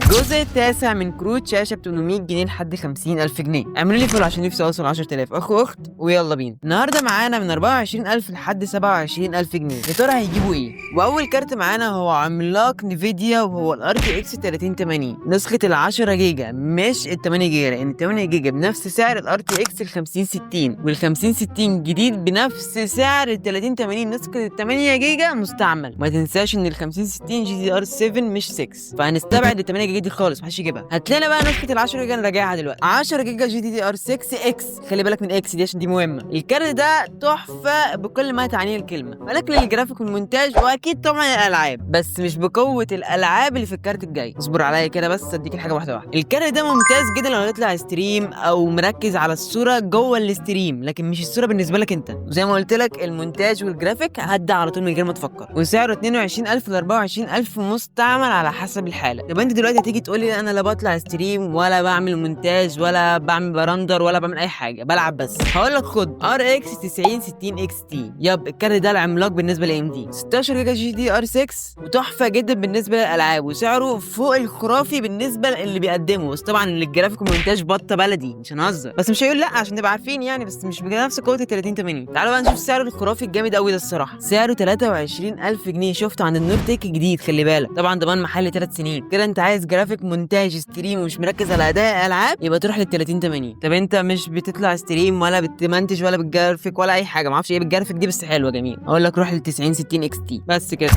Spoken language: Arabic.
الجزء التاسع من كروت شاشه ب 800 جنيه لحد 50,000 جنيه. اعملوا لي فولو عشان نفسي اوصل 10,000 اخ واخت، ويلا بينا. النهارده معانا من 24,000 لحد 27,000 جنيه. يا ترى هيجيبوا ايه؟ واول كارت معانا هو عملاق نيفيديا، وهو الار تي اكس 3080 نسخه ال 10 جيجا مش ال 8 جيجا، لان ال 8 جيجا بنفس سعر الار تي اكس ال 5060، وال 5060 جديد بنفس سعر ال 3080 نسخه ال 8 جيجا مستعمل. ما تنساش ان ال 5060 جي دي ار 7 مش 6، فهنستبعد ال 8 جيجا دي خالص، محدش يجيبها. هات لنا بقى نسخه ال 10 جيجا نراجعها دلوقتي. 10 جيجا جي دي ار 6 اكس، خلي بالك من اكس دي عشان دي مهمه. الكارت ده تحفه بكل ما تعنيه الكلمه، ولكن الجرافيك والمونتاج واكيد طبعا الالعاب، بس مش بقوه الالعاب اللي في الكارت الجاي. اصبر عليا كده بس اديك الحاجه واحده واحده. الكارت ده ممتاز جدا لو هتطلع ستريم او مركز على الصوره جوه الاستريم، لكن مش الصوره بالنسبه لك انت. وزي ما قلت لك المونتاج والجرافيك هدى على طول من غير ما تفكر. وسعره 22,000 ل 24,000 مستعمل على حسب الحاله. يبقى انت دلوقتي هتيجي تقول لي انا لا بطلع ستريم ولا بعمل مونتاج ولا بعمل برندر ولا بعمل اي حاجه، بلعب بس. هقول لك خد ار اكس 9060 اكس تي. يب الكارت ده العملاق بالنسبه لام دي، 16 جيجا جي دي ار 6 وتحفه جدا بالنسبه للالعاب، وسعره فوق الخرافي بالنسبه اللي بيقدمه. بس طبعا الجرافيك والمونتاج بطه بلدي مش هنهزر، بس مش هيقول لا عشان نبقى عارفين يعني، بس مش بنفس قوه ال 3080. تعالوا بقى نشوف سعره الخرافي الجامد قوي ده. الصراحه سعره 23,000 جنيه. شفته عند النور تيك جديد، خلي بالك طبعا ضمان محلي 3 سنين. كده انت عايز جرافيك مونتاج ستريم ومش مركز على اداء العاب، يبقى تروح لل 3080. طب انت مش بتطلع ستريم ولا بتمنتج ولا بالجرافيك ولا اي حاجه، ما اعرفش ايه بالجرافيك دي بس حلوه جميل، اقول لك روح لل 9060 اكس تي بس كده.